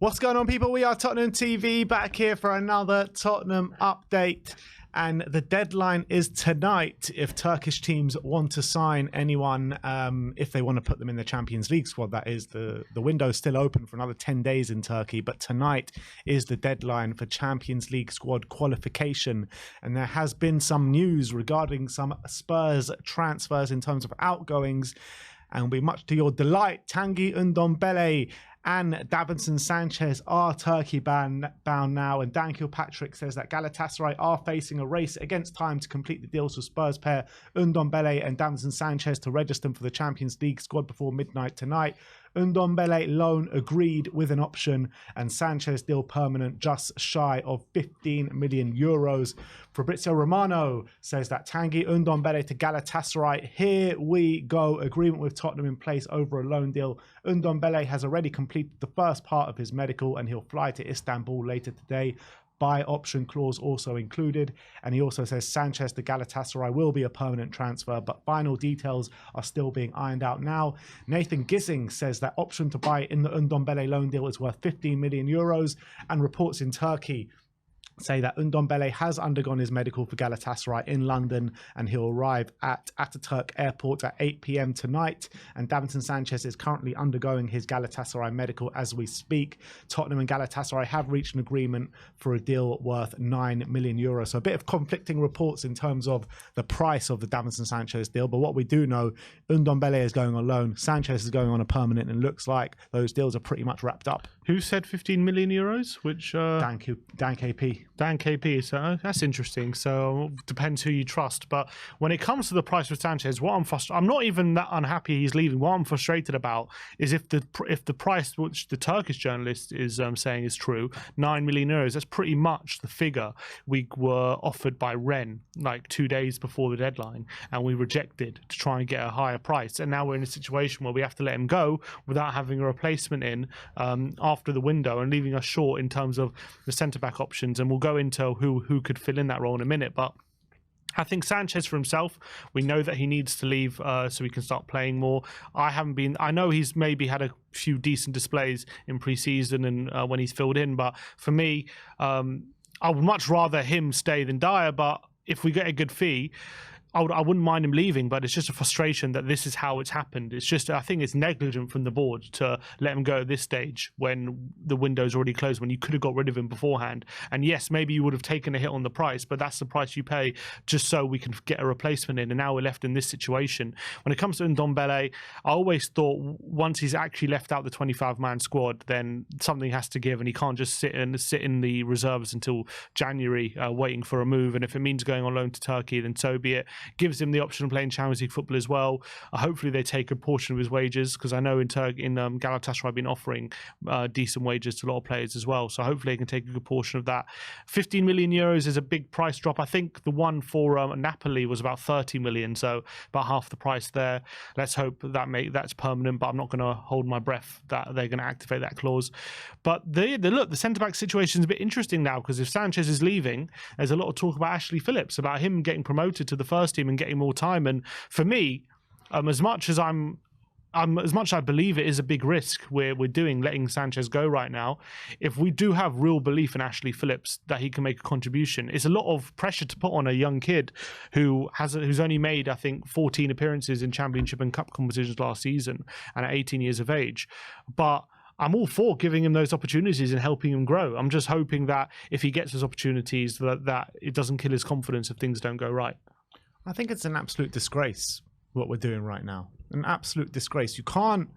What's going on, people? We are Tottenham TV, back here for another Tottenham update. And the deadline is tonight if Turkish teams want to sign anyone, if they want to put them in the Champions League squad. That is, the window is still open for another 10 days in Turkey, but tonight is the deadline for Champions League squad qualification. And there has been some news regarding some Spurs transfers in terms of outgoings. And will be much to your delight, Tanguy Ndombele and Davinson Sanchez are Turkey bound now, and Dan Kilpatrick says that Galatasaray are facing a race against time to complete the deals for Spurs pair Ndombele and Davinson Sanchez to register them for the Champions League squad before midnight tonight. Ndombele loan agreed with an option, and Sanchez deal permanent, just shy of 15 million euros. Fabrizio Romano says that Tanguy Ndombele to Galatasaray. Here we go. Agreement with Tottenham in place over a loan deal. Ndombele has already completed the first part of his medical, and he'll fly to Istanbul later today. Buy option clause also included. And he also says Sanchez to Galatasaray will be a permanent transfer, but final details are still being ironed out now. Nathan Gissing says that option to buy in the Ndombele loan deal is worth 15 million euros, and reports in Turkey say that Ndombele has undergone his medical for Galatasaray in London, and he'll arrive at Ataturk Airport at 8 p.m. tonight. And Davinson Sanchez is currently undergoing his Galatasaray medical as we speak. Tottenham and Galatasaray have reached an agreement for a deal worth 9 million euros. So a bit of conflicting reports in terms of the price of the Davinson Sanchez deal. But what we do know, Ndombele is going on loan, Sanchez is going on a permanent, and it looks like those deals are pretty much wrapped up. Who said 15 million euros? Which Dan KP. Dan KP, so that's interesting. So depends who you trust. But when it comes to the price for Sanchez, I'm not even that unhappy he's leaving. What I'm frustrated about is if the price which the Turkish journalist is saying is true, 9 million euros. That's pretty much the figure we were offered by Rennes like 2 days before the deadline, and we rejected to try and get a higher price. And now we're in a situation where we have to let him go without having a replacement in after the window, and leaving us short in terms of the centre-back options. And we'll go into who could fill in that role in a minute. But I think Sanchez for himself, we know that he needs to leave so he can start playing more. I know he's maybe had a few decent displays in pre-season and when he's filled in, but for me, I would much rather him stay than Dyer. But if we get a good fee, I wouldn't mind him leaving, but it's just a frustration that this is how it's happened. It's just, I think it's negligent from the board to let him go at this stage when the window's already closed, when you could have got rid of him beforehand. And yes, maybe you would have taken a hit on the price, but that's the price you pay just so we can get a replacement in. And now we're left in this situation. When it comes to Ndombele, I always thought once he's actually left out the 25-man squad, then something has to give, and he can't just sit in the reserves until January waiting for a move. And if it means going on loan to Turkey, then so be it. Gives him the option of playing Champions League football as well. Hopefully they take a portion of his wages, because I know in Galatasaray I've been offering decent wages to a lot of players as well. So hopefully they can take a good portion of that. 15 million euros is a big price drop. I think the one for Napoli was about 30 million, so about half the price there. Let's hope that's permanent, but I'm not going to hold my breath that they're going to activate that clause. But the centre-back situation is a bit interesting now, because if Sanchez is leaving, there's a lot of talk about Ashley Phillips, about him getting promoted to the first team and getting more time. And for me, as much as I believe it is a big risk we're doing letting Sanchez go right now, if we do have real belief in Ashley Phillips that he can make a contribution, it's a lot of pressure to put on a young kid who's only made, I think, 14 appearances in Championship and Cup competitions last season, and at 18 years of age. But I'm all for giving him those opportunities and helping him grow. I'm just hoping that if he gets those opportunities, that it doesn't kill his confidence if things don't go right. I think it's an absolute disgrace what we're doing right now. An absolute disgrace. You can't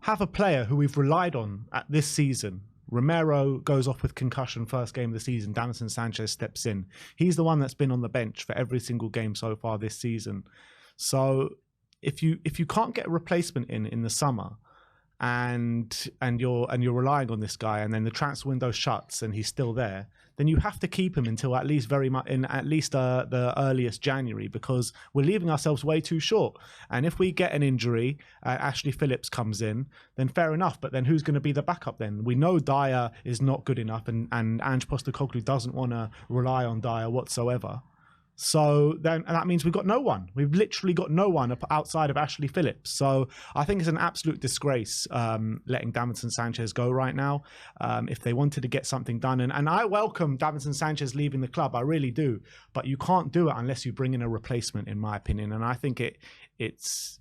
have a player who we've relied on at this season. Romero goes off with concussion first game of the season. Davinson Sanchez steps in. He's the one that's been on the bench for every single game so far this season. So if you can't get a replacement in the summer, and you're relying on this guy, and then the transfer window shuts and he's still there, then you have to keep him until at least the earliest January, because we're leaving ourselves way too short. And if we get an injury, Ashley Phillips comes in, then fair enough. But then who's going to be the backup then? We know Dyer is not good enough, and Ange Postecoglou doesn't want to rely on Dyer whatsoever. So then, and that means we've got no one. We've literally got no one outside of Ashley Phillips. So I think it's an absolute disgrace letting Davinson Sanchez go right now. If they wanted to get something done, and I welcome Davinson Sanchez leaving the club, I really do. But you can't do it unless you bring in a replacement, in my opinion. And I think it's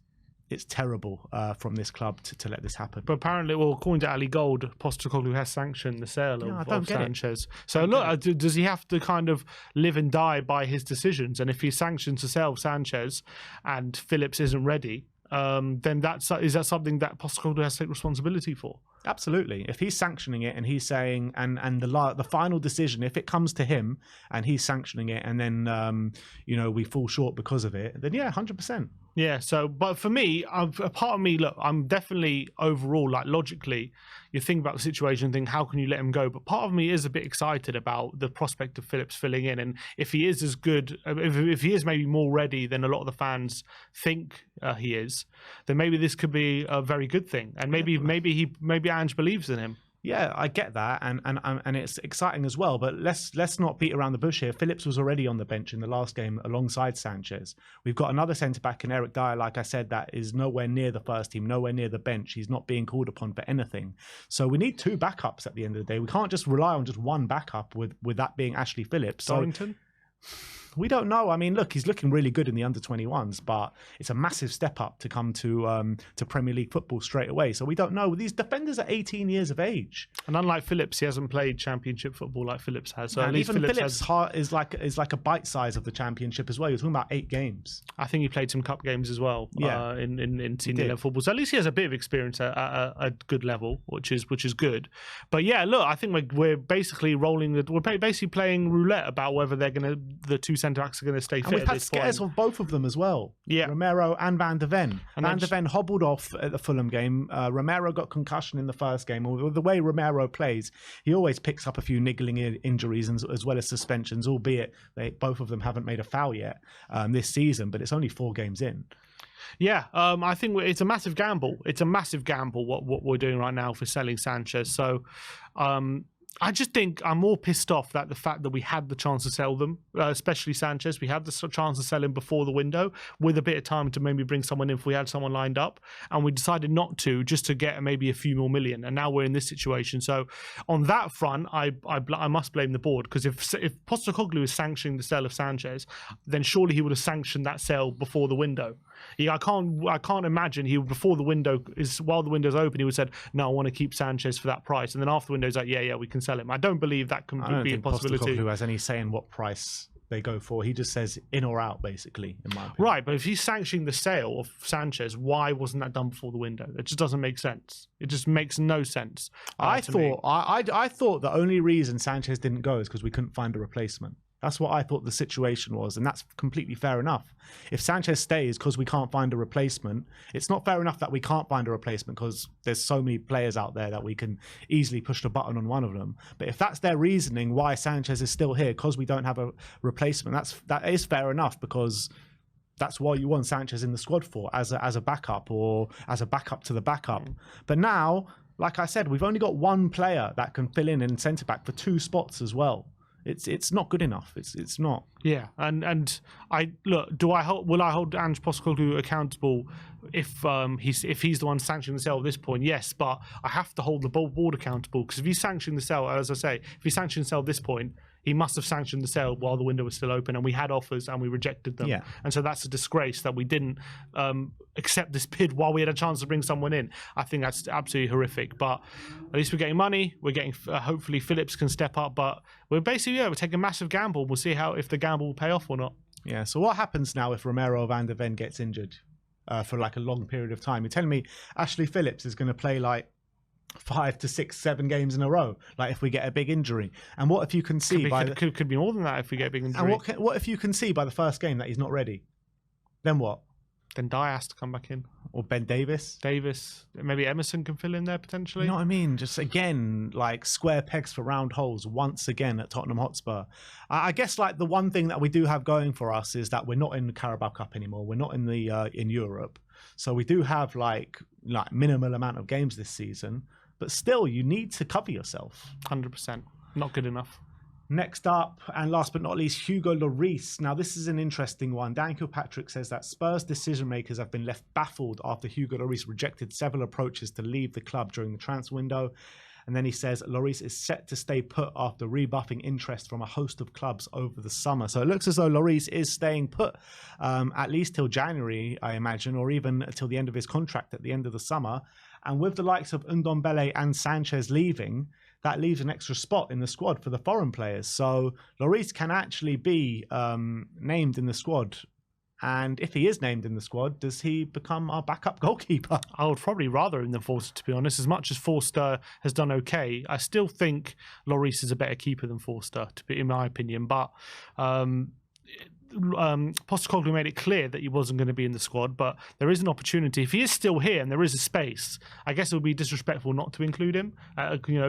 terrible from this club to let this happen. But apparently, well, according to Ali Gold, Postecoglou has sanctioned the sale of Sanchez. So look, does he have to kind of live and die by his decisions? And if he sanctions the sale of Sanchez and Phillips isn't ready, then is that something that Postecoglou has to take responsibility for? Absolutely. If he's sanctioning it and he's saying, and the final decision, if it comes to him and he's sanctioning it, and then we fall short because of it, then yeah, 100%. Yeah. So, but for me, a part of me, look, I'm definitely overall, like, logically, you think about the situation and think, how can you let him go? But part of me is a bit excited about the prospect of Phillips filling in, and if he is as good, if he is maybe more ready than a lot of the fans think he is, then maybe this could be a very good thing, and maybe Ange believes in him. Yeah, I get that, and it's exciting as well. But let's not beat around the bush here. Phillips was already on the bench in the last game alongside Sanchez. We've got another centre back in Eric Dyer, like I said, that is nowhere near the first team, nowhere near the bench. He's not being called upon for anything. So we need two backups at the end of the day. We can't just rely on just one backup with that being Ashley Phillips. Dorrington? We don't know. I mean, look, he's looking really good in the under-21s, but it's a massive step up to come to Premier League football straight away. So we don't know. These defenders are 18 years of age, and unlike Phillips, he hasn't played Championship football like Phillips has. So and at least even Phillips is like a bite size of the Championship as well. You're talking about 8 games. I think he played some cup games as well. Yeah. In senior level football. So at least he has a bit of experience at a good level, which is good. But yeah, look, I think we're basically we're basically playing roulette about whether the two centre backs are going to stay. And we've had scares of both of them as well. Yeah. Romero and Van der Ven. And Van der Ven hobbled off at the Fulham game. Romero got concussion in the first game. The way Romero plays, he always picks up a few niggling injuries as well as suspensions, albeit both of them haven't made a foul yet this season, but it's only 4 games in. Yeah, I think it's a massive gamble. It's a massive gamble what we're doing right now for selling Sanchez. So I just think I'm more pissed off that the fact that we had the chance to sell them, especially Sanchez. We had the chance to sell him before the window with a bit of time to maybe bring someone in if we had someone lined up. And we decided not to, just to get maybe a few more million. And now we're in this situation. So on that front, I must blame the board, because if Postecoglou is sanctioning the sale of Sanchez, then surely he would have sanctioned that sale before the window. Yeah, I can't imagine he would, while the window's open, he would have said, no, I want to keep Sanchez for that price. And then after the window's like, yeah, we can sell him. I don't believe that can be a possibility. Postecoglou has any say in what price they go for. He just says in or out, basically, in my opinion. Right, but if he's sanctioning the sale of Sanchez, why wasn't that done before the window? It just doesn't make sense. It just makes no sense. I thought the only reason Sanchez didn't go is because we couldn't find a replacement. That's what I thought the situation was, and that's completely fair enough. If Sanchez stays because we can't find a replacement, it's not fair enough that we can't find a replacement because there's so many players out there that we can easily push the button on one of them. But if that's their reasoning why Sanchez is still here because we don't have a replacement, that is fair enough, because that's why you want Sanchez in the squad for, as a backup or as a backup to the backup. But now, like I said, we've only got one player that can fill in centre back for 2 spots as well. It's not good enough. It's not. Yeah, and I look. Will I hold Ange Postecoglou accountable if he's the one sanctioning the sale at this point? Yes, but I have to hold the board accountable, because if he's sanctioning the sale, as I say, if he's sanctioning the sale at this point, he must have sanctioned the sale while the window was still open, and we had offers and we rejected them. Yeah. And so that's a disgrace that we didn't accept this bid while we had a chance to bring someone in. I think that's absolutely horrific. But at least we're getting money. We're getting hopefully Phillips can step up. But we're basically we're taking a massive gamble. We'll see if the gamble will pay off or not. Yeah. So what happens now if Romero Van der Ven gets injured for like a long period of time? You're telling me Ashley Phillips is going to play like 5 to 6, 7 games in a row, like if we get a big injury? And what if you can see could be more than that if we get a big injury? And what if you can see by the first game that he's not ready? Then what? Then Dyer has to come back in, or Ben Davis. Maybe Emerson can fill in there potentially. You know what I mean? Just again, like square pegs for round holes once again at Tottenham Hotspur. I guess like the one thing that we do have going for us is that we're not in the Carabao Cup anymore. We're not in the in Europe, so we do have like minimal amount of games this season. But still, you need to cover yourself. 100%. Not good enough. Next up, and last but not least, Hugo Lloris. Now, this is an interesting one. Dan Kilpatrick says that Spurs decision makers have been left baffled after Hugo Lloris rejected several approaches to leave the club during the transfer window. And then he says Lloris is set to stay put after rebuffing interest from a host of clubs over the summer. So it looks as though Lloris is staying put at least till January, I imagine, or even till the end of his contract at the end of the summer. And with the likes of Ndombele and Sanchez leaving, that leaves an extra spot in the squad for the foreign players. So Lloris can actually be named in the squad. And if he is named in the squad, does he become our backup goalkeeper? I would probably rather him than Forster, to be honest. As much as Forster has done okay, I still think Lloris is a better keeper than Forster, in my opinion. But Postecoglou made it clear that he wasn't going to be in the squad, but there is an opportunity. If he is still here and there is a space, I guess it would be disrespectful not to include him,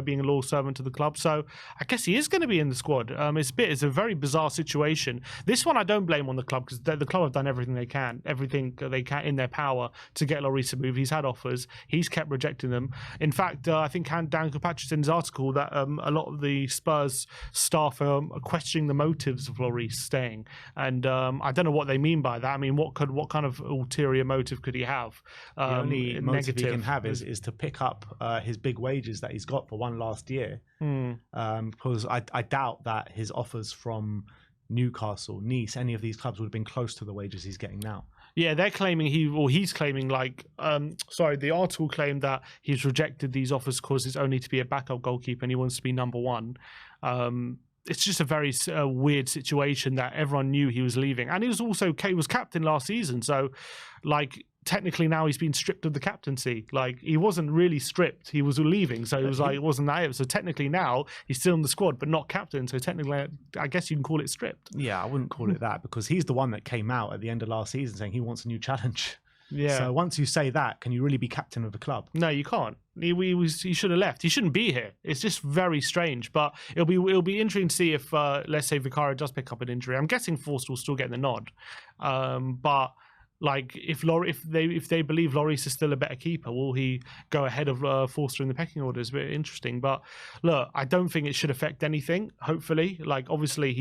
being a loyal servant to the club. So I guess he is going to be in the squad. It's a very bizarre situation. This one I don't blame on the club, because the club have done everything they can in their power to get Lloris to move. He's had offers. He's kept rejecting them. In fact, I think Dan Kilpatrick in his article that a lot of the Spurs staff are questioning the motives of Lloris staying. And I don't know what they mean by that. I mean, what kind of ulterior motive could he have? The only motive he can have is to pick up his big wages that he's got for one last year. Because I doubt that his offers from Newcastle, Nice, any of these clubs would have been close to the wages he's getting now. Yeah, they're claiming he's claiming the article claimed that he's rejected these offers because it's only to be a backup goalkeeper and he wants to be number one. It's just a very weird situation that everyone knew he was leaving. And he was captain last season. So, technically now he's been stripped of the captaincy. He wasn't really stripped. He was leaving. So it wasn't that. So technically now he's still in the squad, but not captain. So technically, I guess you can call it stripped. Yeah, I wouldn't call it that, because he's the one that came out at the end of last season saying he wants a new challenge. Yeah. So once you say that, can you really be captain of the club? No, you can't. He should have left. He shouldn't be here. It's just very strange. But it'll be interesting to see if let's say Vicario does pick up an injury. I'm guessing Forster will still get the nod. But if they believe Lloris is still a better keeper, will he go ahead of Forster in the pecking order? It's a bit interesting. But look, I don't think it should affect anything. Hopefully, obviously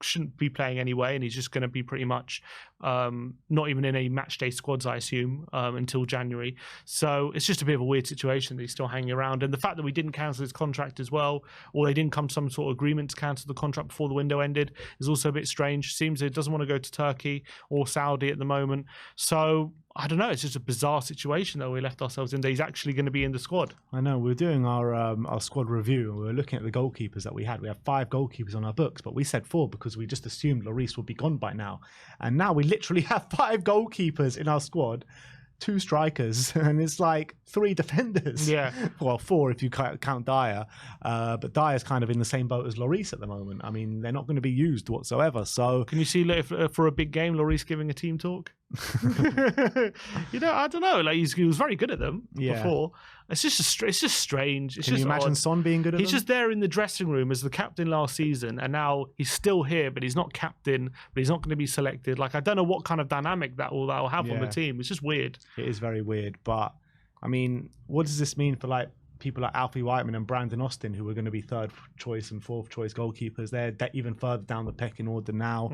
shouldn't be playing anyway, and he's just going to be pretty much not even in a match day squads, I assume, until January. So it's just a bit of a weird situation that he's still hanging around, and the fact that we didn't cancel his contract as well, or they didn't come to some sort of agreement to cancel the contract before the window ended, is also a bit strange. Seems he doesn't want to go to Turkey or Saudi at the moment. So I don't know. It's just a bizarre situation that we left ourselves in. That he's actually going to be in the squad. I know. We're doing our squad review, and we're looking at the goalkeepers that we had. We have 5 goalkeepers on our books, but we said 4 because we just assumed Lloris would be gone by now. And now we literally have 5 goalkeepers in our squad, 2 strikers, and it's 3 defenders. Yeah. Well, 4 if you count Dyer. But Dyer's kind of in the same boat as Lloris at the moment. I mean, they're not going to be used whatsoever. So can you see for a big game, Lloris giving a team talk? I don't know. He was very good at them before. It's just strange. Can you imagine Son being good at them? He's just there in the dressing room as the captain last season, and now he's still here, but he's not captain, but he's not going to be selected. I don't know what kind of dynamic that will have on the team. It's just weird. It is very weird. But I mean, what does this mean for people like Alfie Whiteman and Brandon Austin, who are going to be 3rd choice and 4th choice goalkeepers? They're even further down the pecking order now.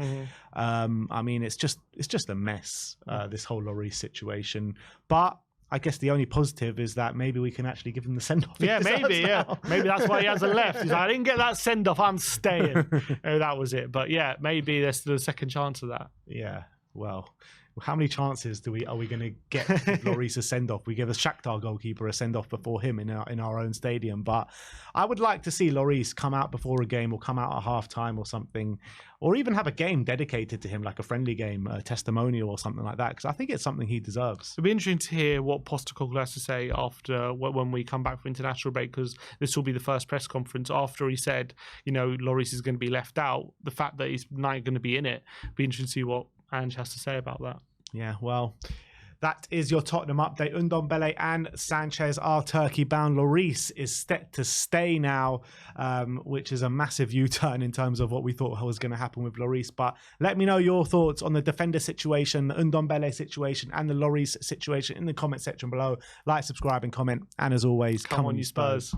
I mean, it's just a mess, this whole Lloris situation. But I guess the only positive is that maybe we can actually give him the send-off. Yeah, maybe, yeah. Maybe that's why he hasn't left. He's like, I didn't get that send-off, I'm staying. That was it. But yeah, maybe there's the second chance of that. Yeah, well, how many chances are we going to get Lloris a send-off? We give a Shakhtar goalkeeper a send-off before him in our own stadium. But I would like to see Lloris come out before a game, or come out at half-time or something, or even have a game dedicated to him, like a friendly game, a testimonial or something like that, because I think it's something he deserves. It'll be interesting to hear what Postecoglou has to say after when we come back for international break, because this will be the first press conference after he said, Lloris is going to be left out. The fact that he's not going to be in it, it'll be interesting to see what Ange has to say about that. Yeah, well, that is your Tottenham update. Ndombele and Sanchez are Turkey-bound. Lloris is set to stay now, which is a massive U-turn in terms of what we thought was going to happen with Lloris. But let me know your thoughts on the defender situation, the Ndombele situation, and the Lloris situation in the comment section below. Like, subscribe, and comment. And as always, come on, you Spurs.